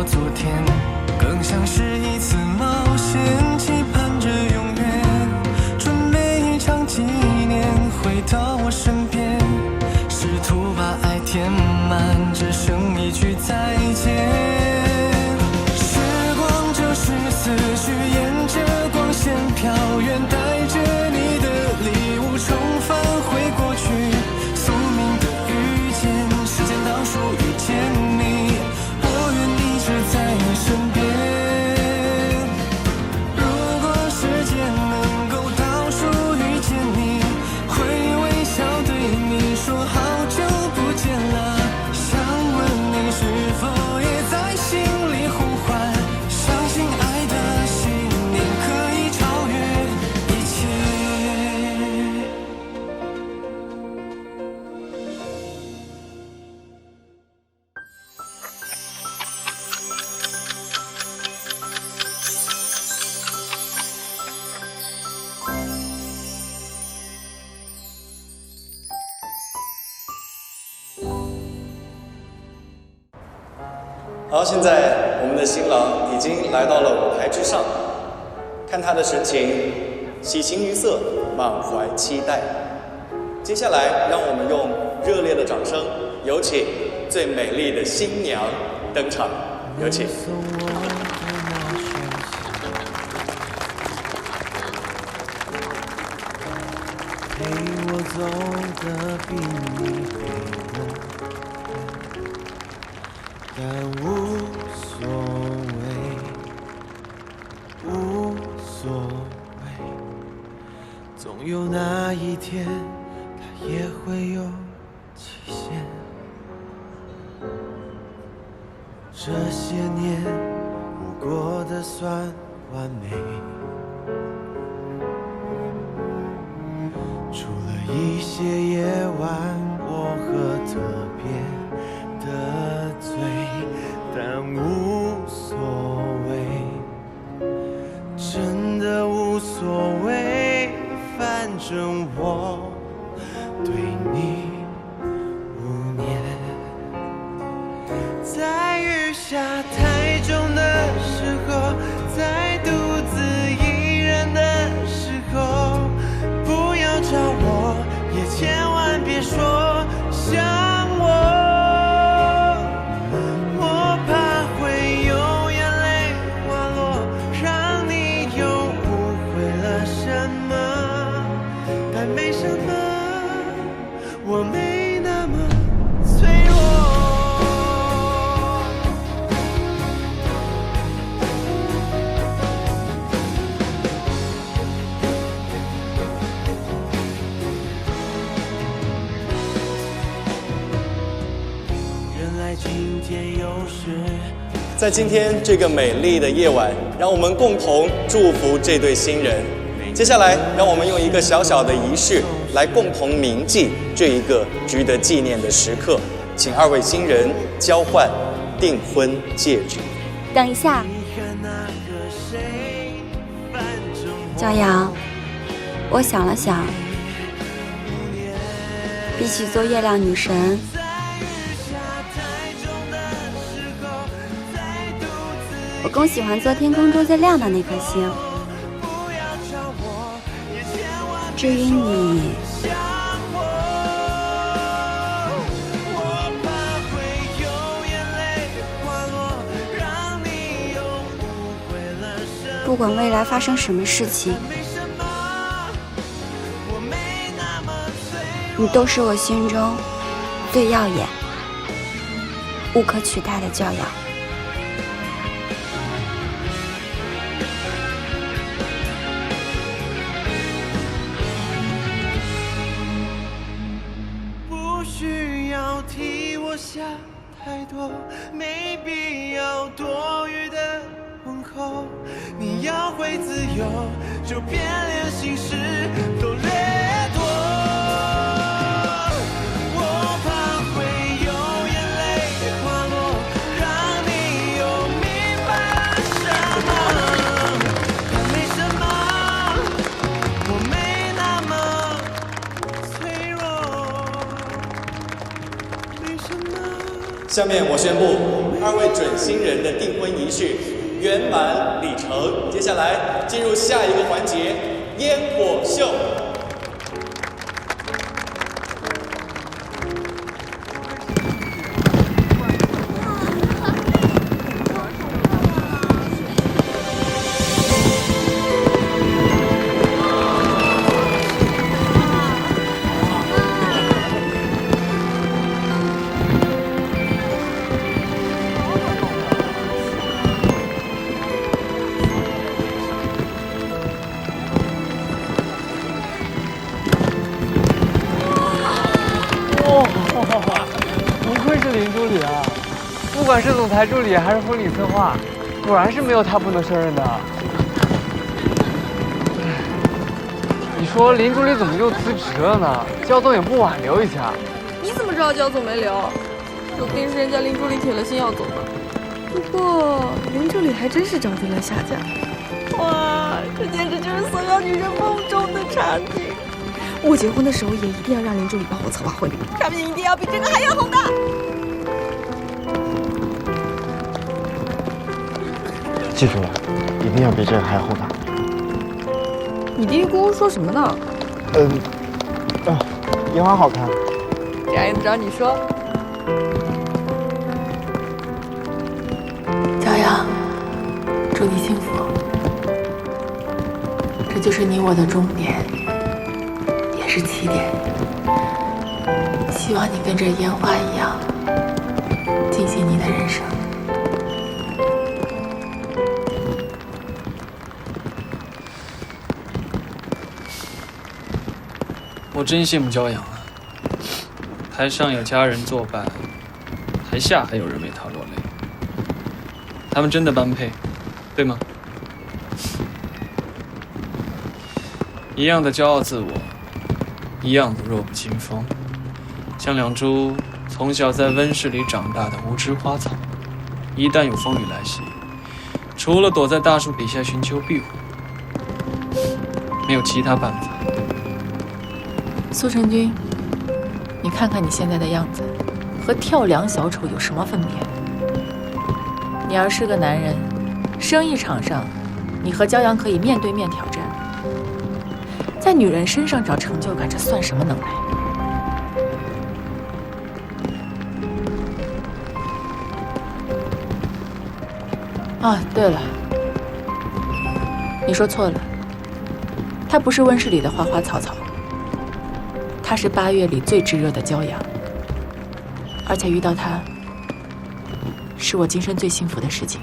过昨天，更像是一次冒险，期盼着永远，准备一场纪念，回到我身边，试图把爱填满，只剩一句再见。时光就是思绪，沿着光线飘远，带着你的礼物重返回过去，宿命的遇见，时间倒数遇见你，我愿一直在你身边。如果时间能够倒数遇见你，会微笑对你说好久不见了，想问你是否也在心里呼唤，相信爱的信念可以超越一切。好，现在我们的新郎已经来到了舞台之上，看他的神情，喜形于色，满怀期待。接下来，让我们用热烈的掌声，有请最美丽的新娘登场，有请。陪我走的比你黑的，但无所谓，无所谓，总有那一天，它也会有期限。这些年我过得算完美，除了一些夜晚我喝特别的醉，但无所谓，真的无所谓，反正我对你无念。在雨下太重的时候，在独自一人的时候，不要找我，也千万别说想我，我怕会有眼泪滑落，让你又误会了什么，但没什么，我没那么脆弱。在今天这个美丽的夜晚，让我们共同祝福这对新人。接下来，让我们用一个小小的仪式来共同铭记这一个值得纪念的时刻。请二位新人交换订婚戒指。等一下，骄阳，我想了想，比起做月亮女神，我更喜欢做天空中最亮的那颗星。至于你，不管未来发生什么事情，你都是我心中最耀眼、无可取代的骄阳。不需要替我想太多，没必要多余的问候。你要会自由，就别连心事都掠夺。我怕会有眼泪滑落，让你又明白了什么。但没什么，我没那么脆弱。没什么。下面我宣布2位准新人的订婚仪式圆满礼成。接下来进入下一个环节——烟火秀。不愧是林助理啊！不管是总裁助理还是婚礼策划，果然是没有他不能胜任的。你说林助理怎么就辞职了呢？焦总也不挽留一下。你怎么知道焦总没留？说不定是人家林助理铁了心要走呢。不过林助理还真是找定了下家。哇，这简直就是所有女人梦中的场景。我结婚的时候也一定要让林助理帮我策划婚礼，场面一定要比这个还要宏大。记住了，一定要比这个还要宏大。你嘀嘀咕咕说什么呢？烟花好看。这样也不找你说。骄阳，祝你幸福。这就是你我的终点，也是起点。希望你跟着烟花一样，尽兴你的人生。我真羡慕骄阳啊！台上有家人作伴，台下还有人为他落泪。他们真的般配，对吗？一样的骄傲自我，一样的弱不禁风，像两株从小在温室里长大的无知花草，一旦有风雨来袭，除了躲在大树底下寻求庇护，没有其他办法。苏成军，你看看你现在的样子，和跳梁小丑有什么分别？你要是个男人，生意场上，你和骄阳可以面对面挑战。在女人身上找成就感，这算什么能耐？啊，对了，你说错了，他不是温室里的花花草草。他是8月里最炙热的骄阳，而且遇到他，是我今生最幸福的事情。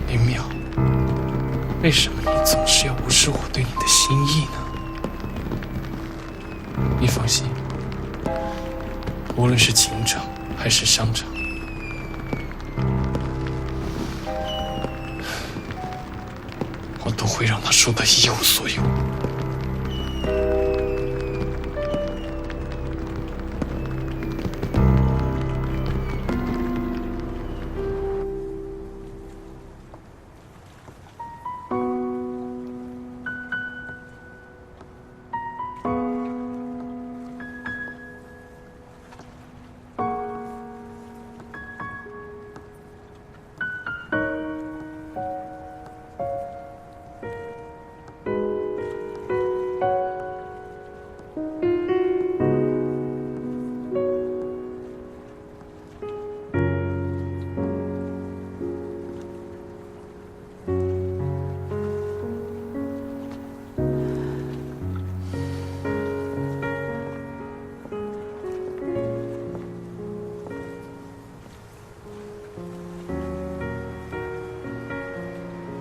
林淼，为什么你总是要无视我对你的心意呢？你放心，无论是情场还是商场，我都会让他输得一无所有。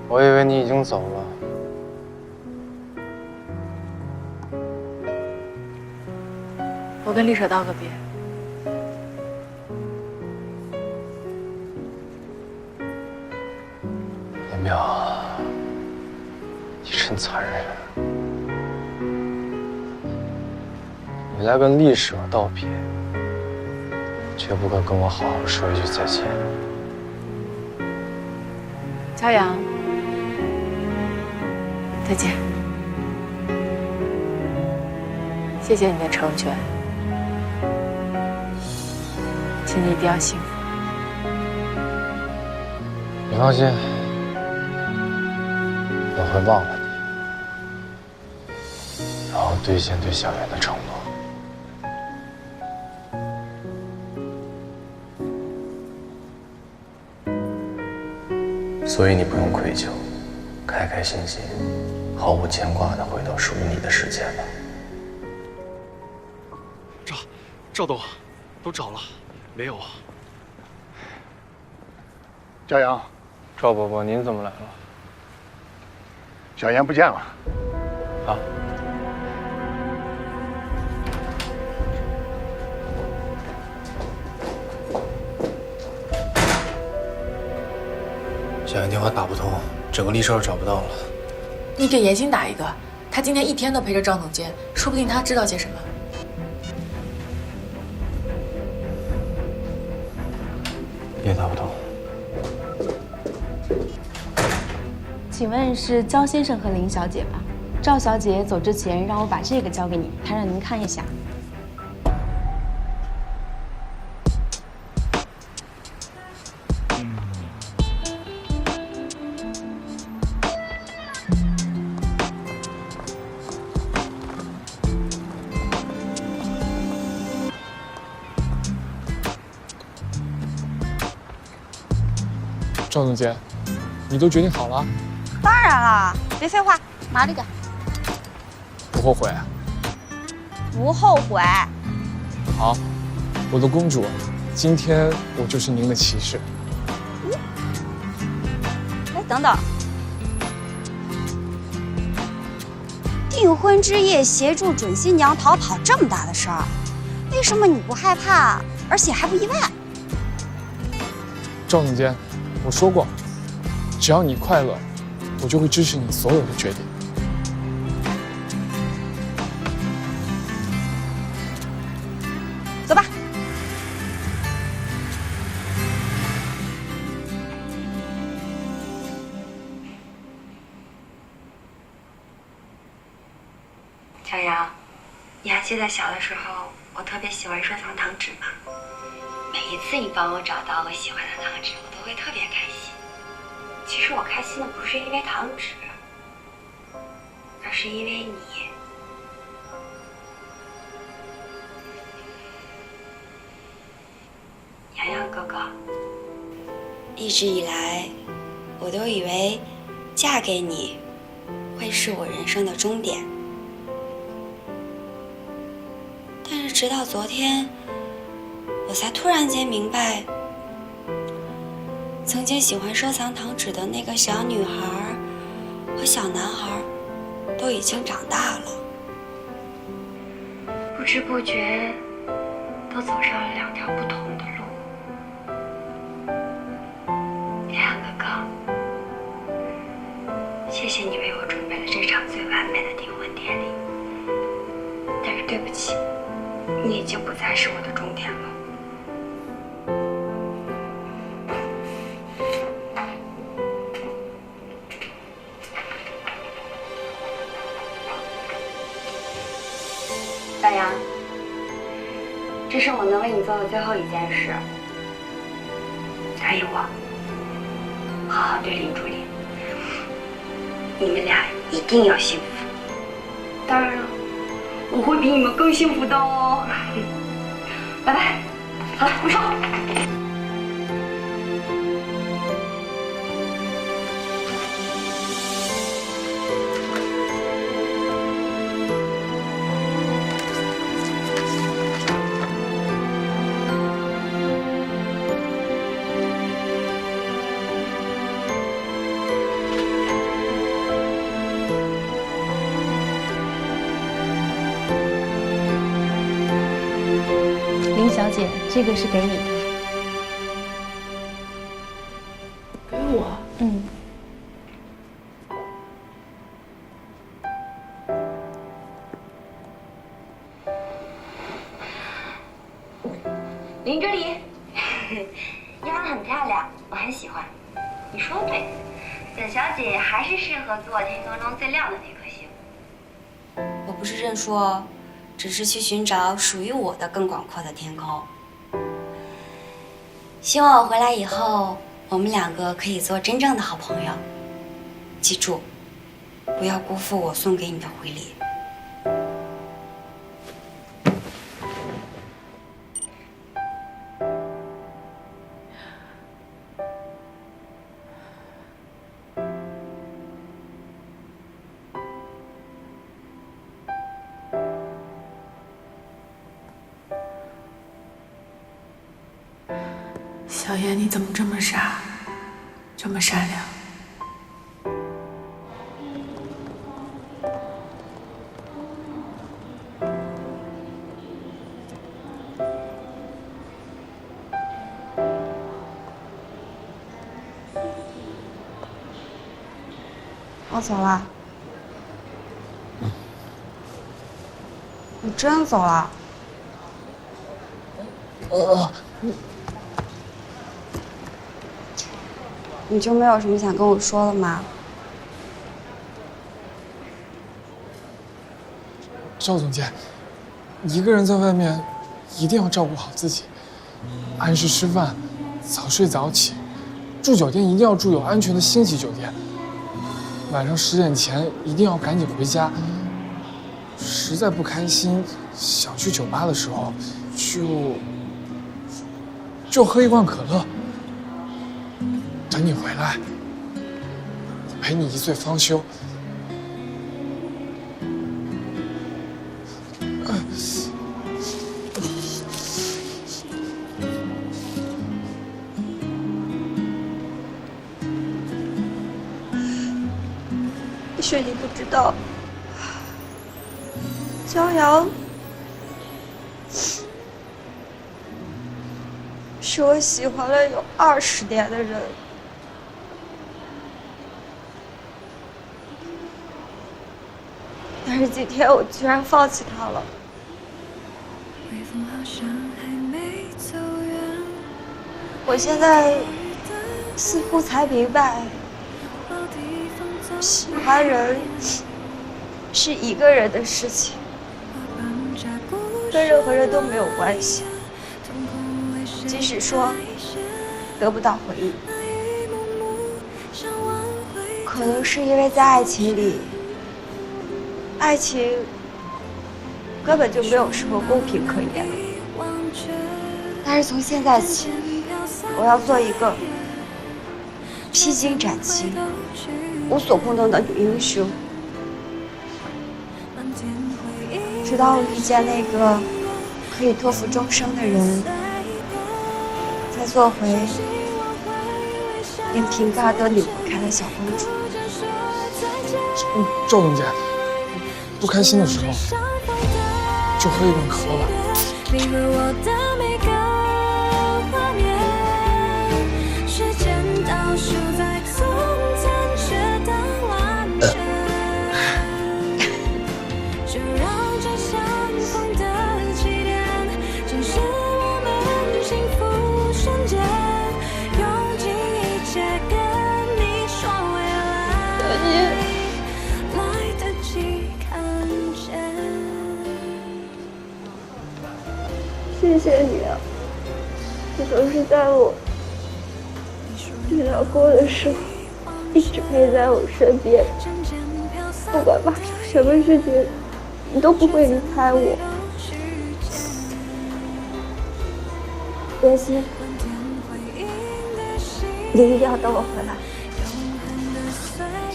我以为你已经走了。我跟丽舍道个别。林淼，你真残忍！你来跟丽舍道别，绝不该跟我好好说一句再见。骄阳，再见。谢谢你的成全，请你一定要幸福。你放心，我会忘了你，然后兑现对小妍的承诺。所以你不用愧疚，开开心心、毫无牵挂地回到属于你的世界吧。赵董，都找了，没有。骄阳，赵伯伯，您怎么来了？小妍不见了。啊？小妍电话打不通，整个丽少找不到了。你给严欣打一个，他今天一天都陪着赵总监，说不定他知道些什么。也打不通。请问是焦先生和林小姐吧？赵小姐走之前让我把这个交给你，她让您看一下。赵总监，你都决定好了？当然啦，别废话，拿这个。不后悔？不后悔。好，我的公主，今天我就是您的骑士。哎，等等，订婚之夜协助准新娘逃跑这么大的事儿，为什么你不害怕，而且还不意外？赵总监，我说过，只要你快乐，我就会支持你所有的决定。走吧。小杨，你还记得小的时候我特别喜欢收藏糖纸吗？每一次你帮我找到我喜欢的糖纸，我都会特别开心。其实我开心的不是因为糖纸，而是因为你。洋洋哥哥，一直以来，我都以为嫁给你会是我人生的终点，但是直到昨天，我才突然间明白，曾经喜欢收藏糖纸的那个小女孩和小男孩都已经长大了，不知不觉都走上了两条不同的路。洋洋哥哥，谢谢你为我准备了这场最完美的订婚典礼，但是对不起，你已经不再是我的终点了。小杨，这是我能为你做的最后一件事，答应我，好好对林竹林，你们俩一定要幸福。当然了，我会比你们更幸福的哦。拜拜，好了，我上。林小姐，这个是给你的。给我？嗯。林哲理，丫很漂亮，我很喜欢。你说对，本小姐还是适合做天空中最亮的那颗星。我不是认说，只是去寻找属于我的更广阔的天空。希望我回来以后，我们两个可以做真正的好朋友。记住，不要辜负我送给你的回礼。小妍，你怎么这么傻，这么善良？我走了。你真走了？你就没有什么想跟我说的吗？赵总监，一个人在外面一定要照顾好自己，按时吃饭，早睡早起，住酒店一定要住有安全的星级酒店。晚上10点前一定要赶紧回家。实在不开心，想去酒吧的时候，就喝一罐可乐。等你回来，我陪你一醉方休。也许你不知道，骄阳是我喜欢了有20年的人。但是今天我居然放弃他了。我现在似乎才明白，喜欢人是一个人的事情，跟任何人都没有关系。即使说得不到回应，可能是因为在爱情里，爱情根本就没有什么公平可言。但是从现在起，我要做一个披荆斩棘、无所不能的女英雄，直到我遇见那个可以托付终生的人，再做回连瓶盖都拧不开的小公主。赵总监，不开心的时候就喝一罐可乐吧。你和我的每个画面，时间倒数在从残缺到完整，就让这相逢的起点，正是我们幸福瞬间，用尽一切跟你说未来，来得及看见。谢谢你啊，你总是在我最难过的时候一直陪在我身边，不管发生什么事情，你都不会离开我。别心，你一定要等我回来。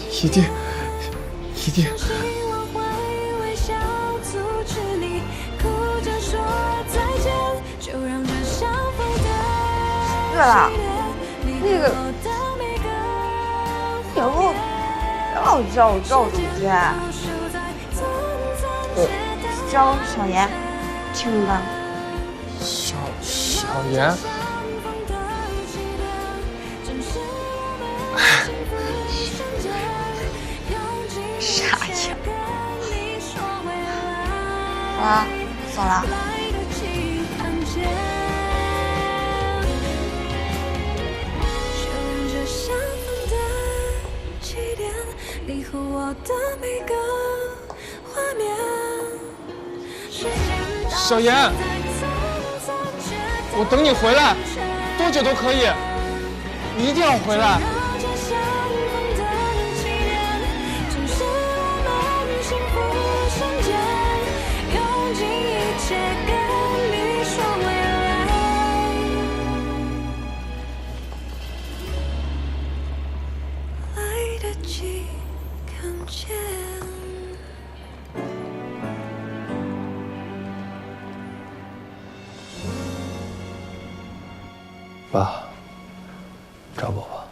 一定，一定。对了，那个以后别老叫我赵总监，叫小妍，听明白吗？小妍，傻样。好了，走了。你和我的每个画面。小妍，我等你回来，多久都可以，你一定要回来。爸，找我吧。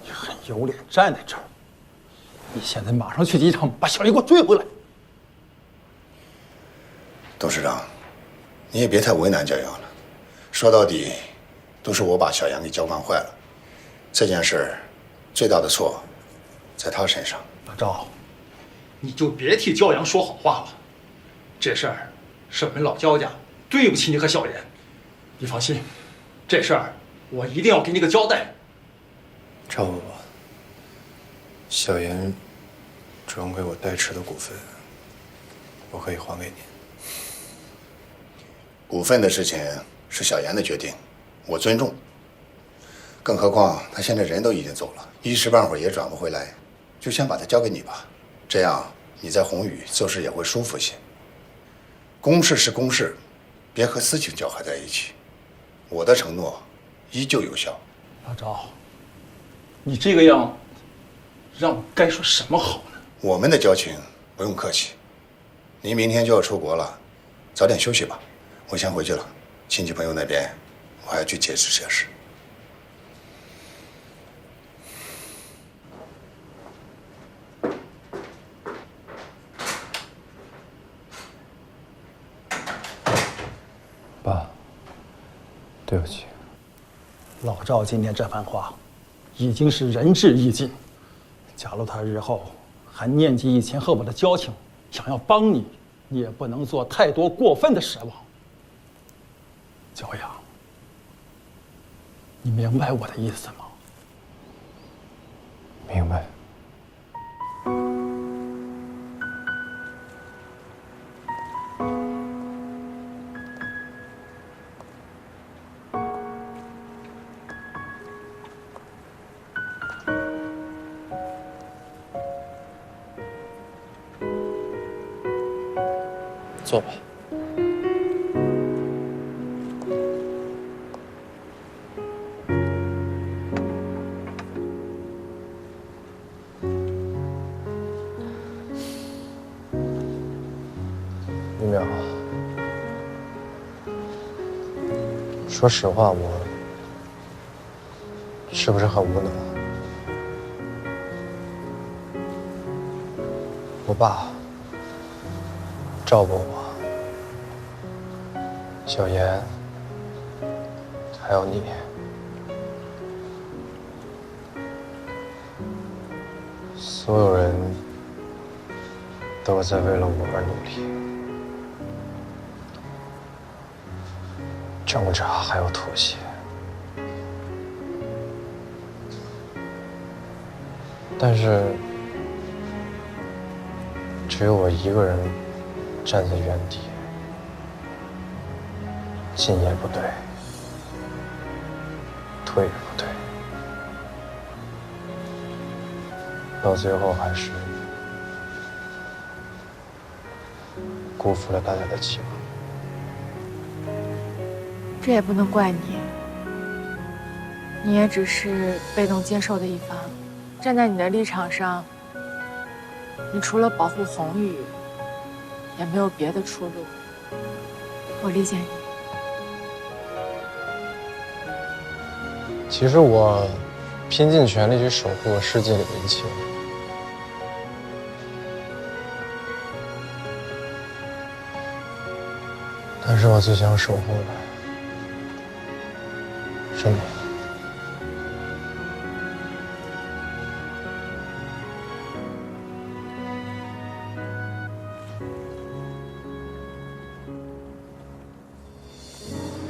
你很有脸站在这儿，你现在马上去机场把小叶给我追回来。董事长，你也别太为难焦阳了。说到底，都是我把小杨给教惯坏了。这件事最大的错在他身上。老赵，你就别替焦阳说好话了。这事儿是我们老焦家对不起你和小妍。你放心，这事儿我一定要给你个交代。找我吧。小妍转给我代持的股份，我可以还给你。股份的事情是小妍的决定，我尊重。更何况他现在人都已经走了，一时半会儿也转不回来，就先把他交给你吧，这样你在宏宇做事也会舒服些。公事是公事，别和私情搅和在一起。我的承诺依旧有效。老赵，你这个样，让我该说什么好呢？我们的交情不用客气。您明天就要出国了，早点休息吧。我先回去了，亲戚朋友那边我还要去解释解释。爸，对不起。老赵今天这番话，已经是仁至义尽。假如他日后还念及以前和我的交情，想要帮你，你也不能做太多过分的奢望。焦阳，你明白我的意思吗？明白。坐吧。玉淼，说实话，我是不是很无能？我爸照顾我，小妍，还有你，所有人都在为了我而努力，挣扎还有妥协，但是只有我一个人站在原地，进也不对，退也不对，到最后还是辜负了大家的期望。这也不能怪你，你也只是被动接受的一方。站在你的立场上，你除了保护宏宇，也没有别的出路。我理解你。其实我拼尽全力去守护我世界里的一切，但是我最想守护的是你。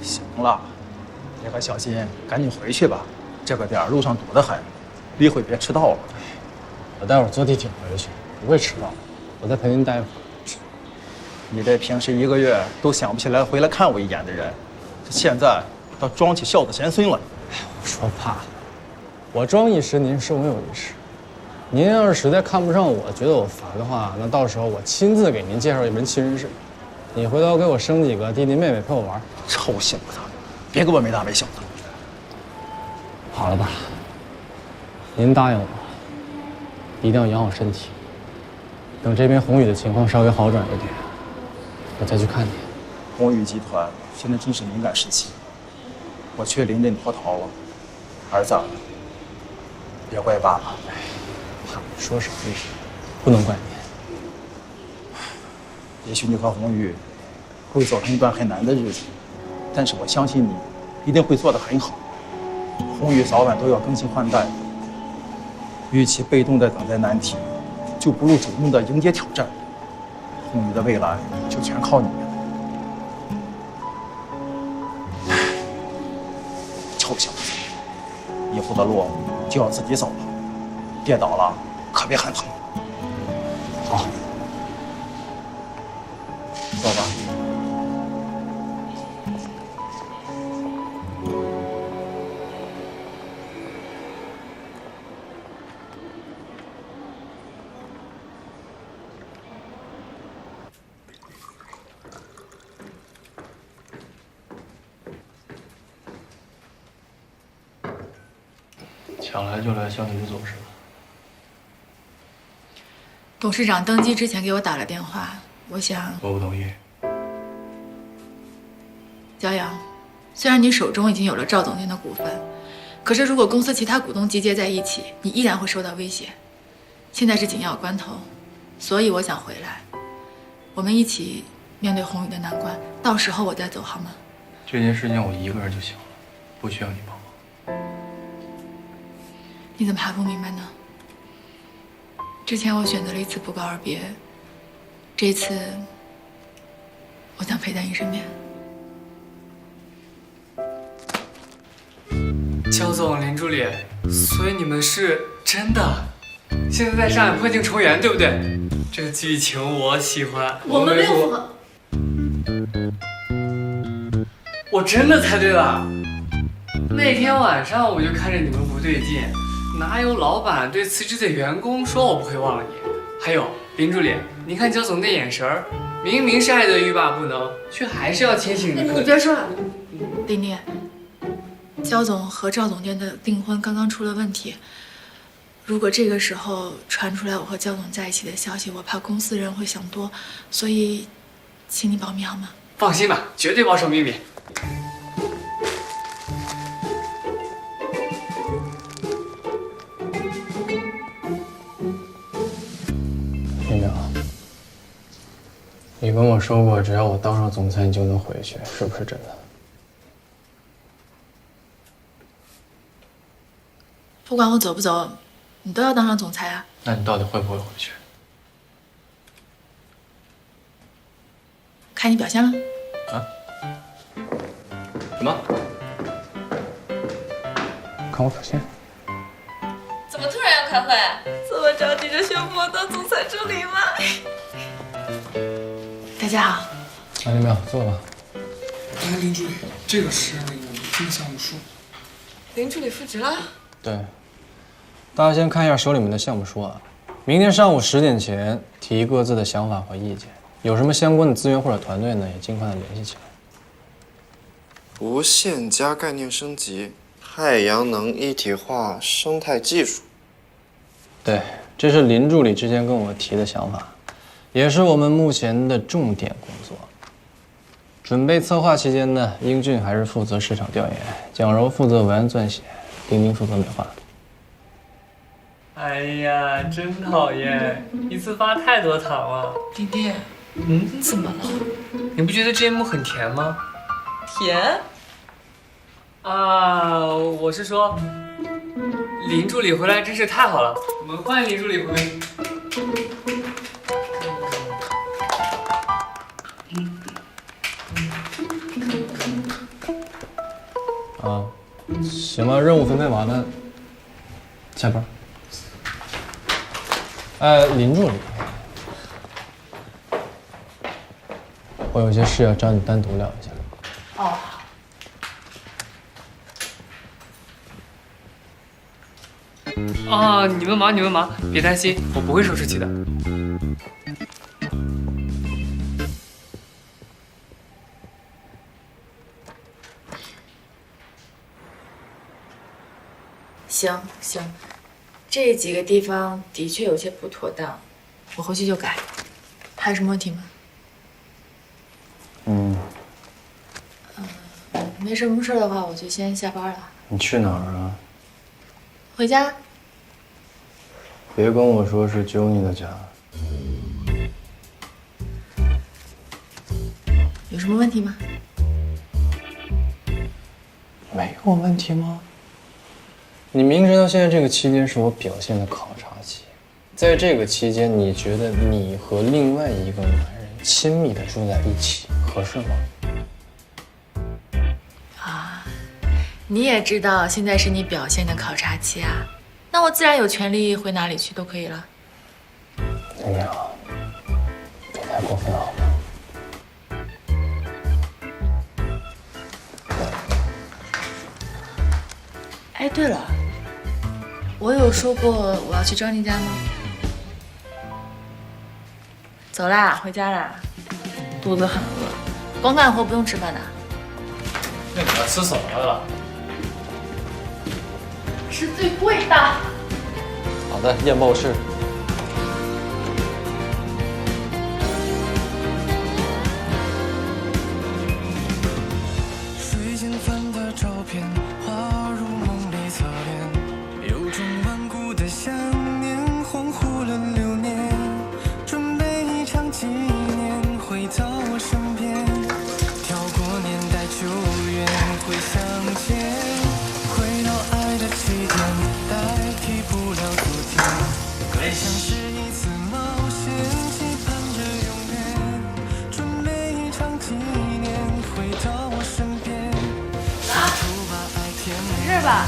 行了，你和小新赶紧回去吧，这个点儿路上堵得很，一会别迟到了。我待会儿坐地铁回去，不会迟到。我再陪您待会儿。你这平时1个月都想不起来回来看我一眼的人，现在倒装起孝子贤孙了。我说爸，我装一时，您受用一时。您要是实在看不上我，觉得我烦的话，那到时候我亲自给您介绍一门亲事，你回头给我生几个弟弟妹妹陪我玩。臭小子，别给我没大没小的。好了吧，您答应我，一定要养好身体。等这边宏宇的情况稍微好转一点，我再去看你。宏宇集团现在正是敏感时期，我却临阵脱逃了。儿子，别怪爸爸。爸，你说什么呢？不能怪你。也许你和宏宇会走上一段很难的日子，但是我相信你一定会做得很好。宏宇早晚都要更新换代，与其被动地等待难题，就不如主动地迎接挑战。宏宇的未来就全靠你了。臭小子，以后的路就要自己走了，跌倒了可别喊疼。好，走吧。想来就来，向你走是吧？董事长登基之前给我打了电话，我想……我不同意。骄阳，虽然你手中已经有了赵总监的股份，可是如果公司其他股东集结在一起，你依然会受到威胁。现在是紧要关头，所以我想回来，我们一起面对宏宇的难关，到时候我再走，好吗？这件事情我一个人就行了，不需要你帮忙。你怎么还不明白呢？之前我选择了一次不告而别，这次我想陪在你身边。焦总、林助理，所以你们是真的现在在上海破镜重圆，对不对？这个剧情我喜欢。我们没有符合。我真的猜对了。那天晚上我就看着你们不对劲。哪有老板对辞职的员工说我不会忘了你？还有林助理，你看焦总那眼神儿，明明是爱得欲罢不能，却还是要牵醒你。你别说了，林丽，焦总和赵总监的订婚刚刚出了问题，如果这个时候传出来我和焦总在一起的消息，我怕公司人会想多，所以，请你保密好吗？放心吧，绝对保守秘密。你跟我说过，只要我当上总裁，你就能回去，是不是真的？不管我走不走，你都要当上总裁啊！那你到底会不会回去？看你表现了。啊？什么？看我表现。怎么突然要开会？这么着急着宣布我当总裁助理吗？大家好，来，林淼，坐吧。来，林助理，这个是那个我们新的项目书。林助理复职了？对，大家先看一下手里面的项目书啊。明天上午10点前提各自的想法和意见，有什么相关的资源或者团队呢，也尽快的联系起来。无限加概念升级，太阳能一体化生态技术。对，这是林助理之前跟我提的想法。也是我们目前的重点工作。准备策划期间呢，英俊还是负责市场调研，蒋柔负责文案撰写，丁丁负责美化。哎呀，真讨厌，一次发太多糖了。丁丁，你怎么了？你不觉得这一幕很甜吗？甜？啊，我是说，林助理回来真是太好了，我们欢迎林助理回来。啊，行吧，任务分配完了，下班。林助理，我有些事要找你单独聊一下。哦。啊，你们忙，别担心，我不会收拾去的。行，这几个地方的确有些不妥当，我回去就改。还有什么问题吗？没什么事的话，我就先下班了。你去哪儿啊？回家。别跟我说是揪你的家。有什么问题吗？没有问题吗？你明知道现在这个期间是我表现的考察期，在这个期间，你觉得你和另外一个男人亲密的住在一起合适吗？啊，你也知道现在是你表现的考察期啊，那我自然有权利回哪里去都可以了。林淼，别太过分好吗？哎，对了，我有说过我要去张丽家吗？走啦，回家啦，肚子很饿，光干活不用吃饭的。那你要吃什么了？吃最贵的。好的，燕爆翅。水间翻的照片，滑入梦里侧脸，有种顽固的想念，恍惚了流年，准备一场纪念，回到我身边，跳过年代久远，回向前，回到爱的起点，代替不了昨天，更像是一次冒险，期盼着永远，准备一场纪念，回到我身边。没事吧？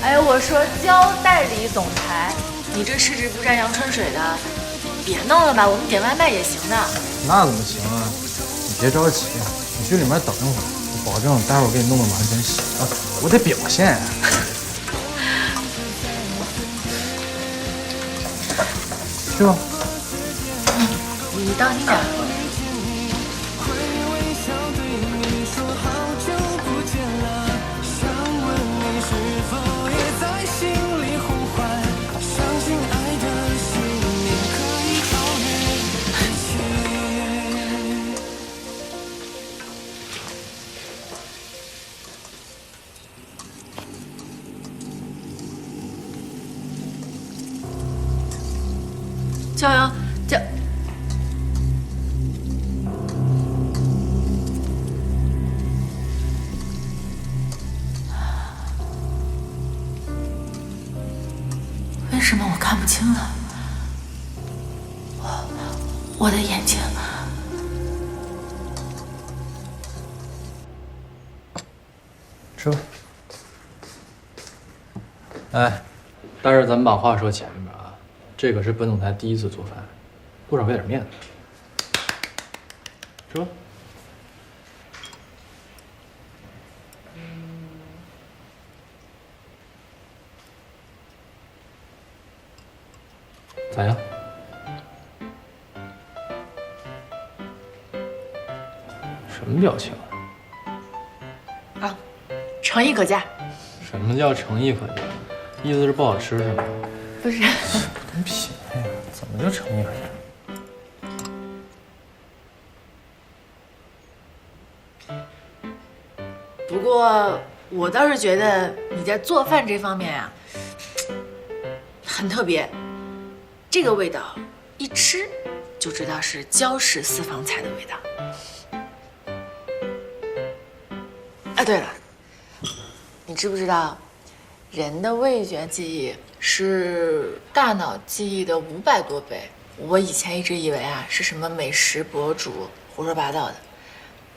哎，我说焦代理总裁，你这赤质不沾阳春水的，别弄了吧，我们点外卖也行的。那怎么行啊？你别着急，你去里面等一会儿，我保证待会儿给你弄得完整些啊！我得表现呀。去吧。你当心点。骄阳，为什么我看不清了？我的眼睛。吃吧。哎，但是咱们把话说前面啊，这可是本总裁第一次做饭，多少给点面子。吃吧。咋样？什么表情啊？诚意可嘉。什么叫诚意可嘉？意思是不好吃是吗？不是。什么品味啊？怎么就诚意可嘉？不过我倒是觉得你在做饭这方面啊，很特别。这个味道一吃就知道是焦氏私房菜的味道。啊，对了，你知不知道人的味觉记忆是大脑记忆的500多倍？我以前一直以为啊是什么美食博主胡说八道的，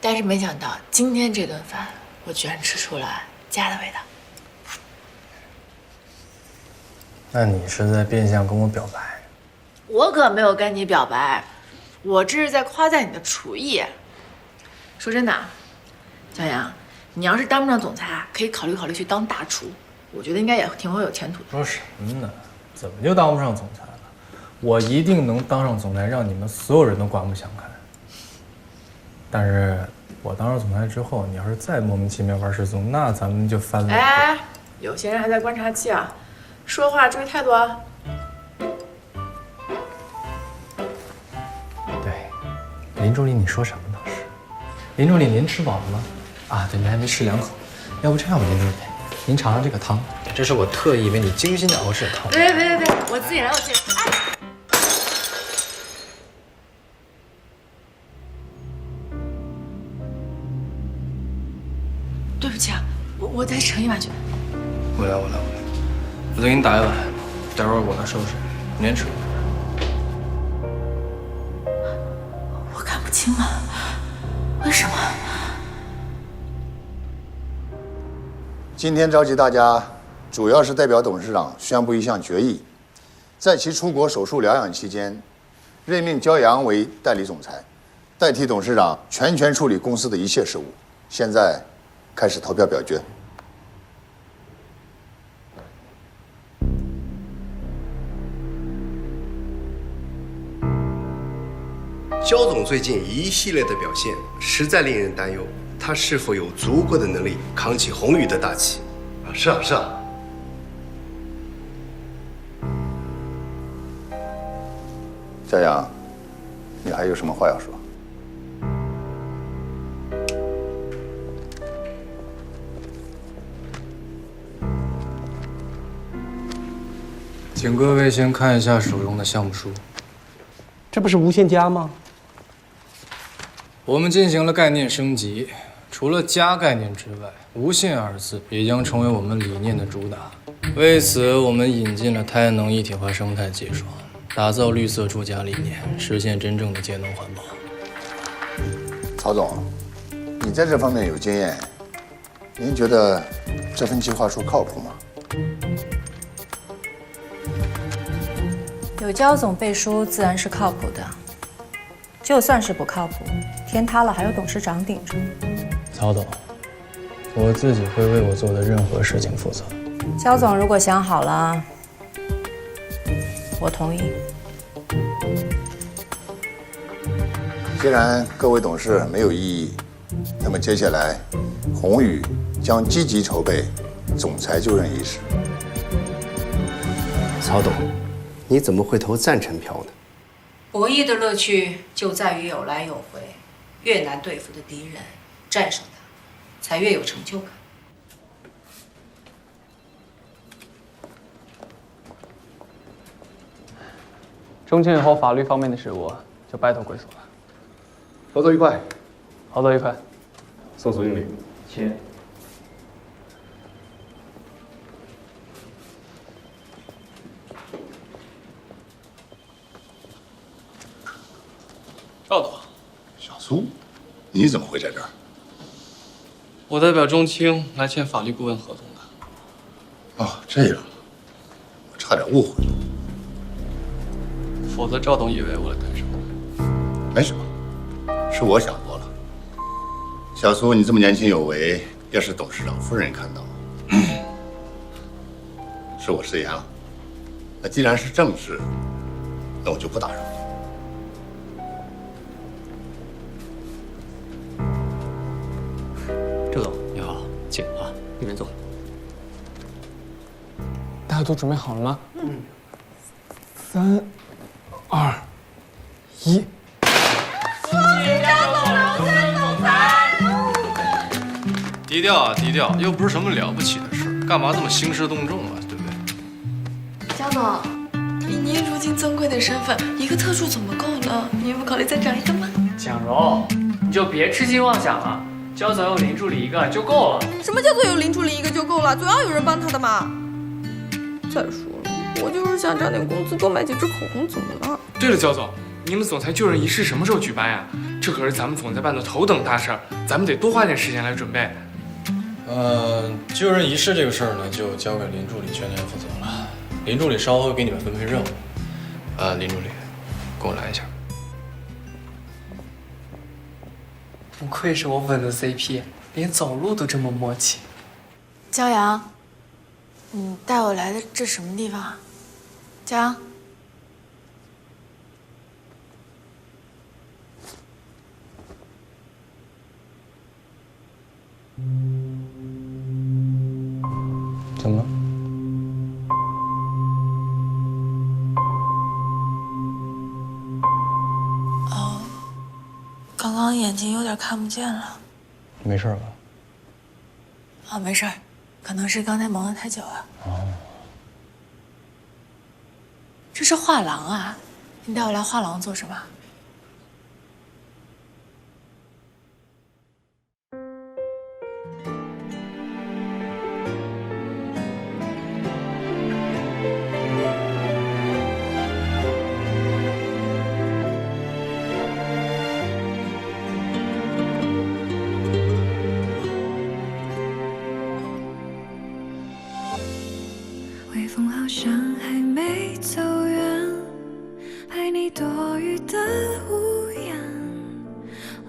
但是没想到今天这顿饭我居然吃出了家的味道。那你是在变相跟我表白？我可没有跟你表白，我这是在夸赞你的厨艺。说真的，小杨，你要是当不上总裁，可以考虑考虑去当大厨，我觉得应该也挺会有前途的。说什么呢？怎么就当不上总裁了？我一定能当上总裁，让你们所有人都刮目相看。但是我当上总裁之后，你要是再莫名其妙玩失踪，那咱们就翻脸。哎，有些人还在观察期啊，说话注意态度啊。对，林助理，你说什么倒是？林助理，您吃饱了吗？啊，对，您还没吃2口。要不这样吧，林助理，您尝尝这个汤，这是我特意为你精心熬制的汤。别，我自己来，我自己来。哎。对不起啊，我再盛一碗去。我来，我再给你打一碗，待会儿我那收拾，你先吃。我看不清了，为什么？今天召集大家，主要是代表董事长宣布一项决议，在其出国手术疗养期间，任命焦阳为代理总裁，代替董事长全权处理公司的一切事务。现在开始投票表决。焦总最近一系列的表现实在令人担忧，他是否有足够的能力扛起宏宇的大旗？是啊。焦阳，你还有什么话要说？请各位先看一下手中的项目书。这不是无限家吗？我们进行了概念升级，除了家概念之外，无限二字也将成为我们理念的主打。为此，我们引进了太阳能一体化生态技术，打造绿色住家理念，实现真正的节能环保。曹总，你在这方面有经验，您觉得这份计划书靠谱吗？有焦总背书，自然是靠谱的。就算是不靠谱，天塌了还有董事长顶着。曹总，我自己会为我做的任何事情负责。焦总如果想好了，我同意。既然各位董事没有异议，那么接下来，宏宇将积极筹备总裁就任仪式。曹董，你怎么会投赞成票呢？博弈的乐趣就在于有来有回，越难对付的敌人，战胜他，才越有成就感。中签以后，法律方面的事务就拜托贵所了。合作愉快，合作愉快。宋总经理，请。赵董，小苏，你怎么会在这儿？我代表中青来签法律顾问合同的。哦，这样，我差点误会了。否则赵董以为我来干什么？没什么，是我想多了。小苏，你这么年轻有为，要是董事长夫人看到，是我失言了。那既然是正事，那我就不打扰了。郑总，你好，请啊，里面坐。大家都准备好了吗？3、2、1。低调啊，低调，又不是什么了不起的事，干嘛这么兴师动众啊？对不对？焦总，以您如今尊贵的身份，一个特助怎么够呢？您不考虑再找一个吗？蒋柔，你就别痴心妄想了。焦总有林助理一个就够了。什么叫做有林助理一个就够了？总要有人帮他的嘛。再说了，我就是想涨点工资，多买几支口红，怎么了？对了，焦总，你们总裁就任仪式什么时候举办呀？这可是咱们总裁办的头等大事儿，咱们得多花点时间来准备。就任仪式这个事儿呢，就交给林助理全权负责了。林助理稍后会给你们分配任务。林助理，跟我来一下。不愧是我吻的 CP， 连走路都这么默契。骄阳，你带我来的这什么地方啊？骄阳。怎么了？哦，刚刚眼睛有点看不见了。没事吧？啊，没事儿，可能是刚才忙得太久了。哦，这是画廊啊，你带我来画廊做什么？微风好像还没走远，拍你多余的屋檐，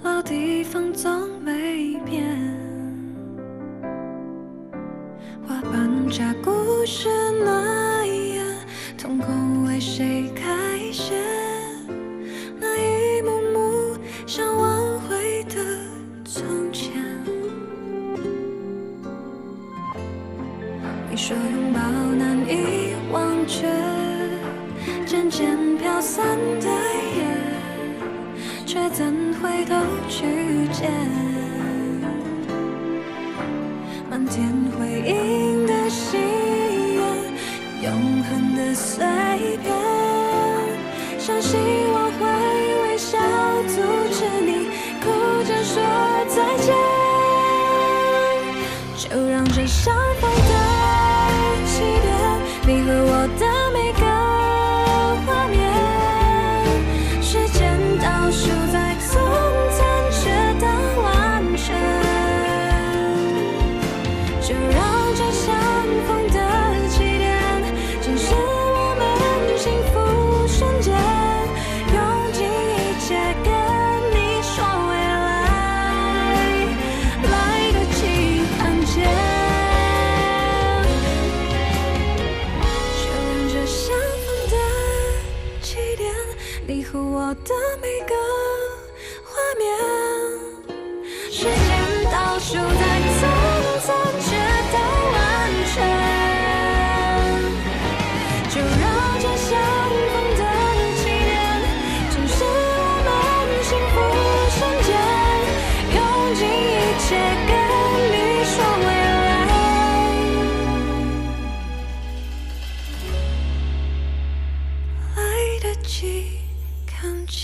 老地方总没变。花瓣加故事那一页，瞳孔为谁开写？那一幕幕想挽回的从前。你说拥抱难以忘却，渐渐飘散的夜，却怎回头去见？漫天回音的心愿，永恒的碎片，像希望会微笑阻止你哭着说再见，就让这相逢的起点，你和我的每个画面，时间倒数在从残缺到完全，就让这相逢的起点，正是我们幸福瞬间，用尽一切跟你说未来，来得及看见。你和我的每个画面，时间倒数在从残缺到完全，就让这相逢的起点，正是我们幸福瞬间，用尽一切跟你说未来，来得及看见。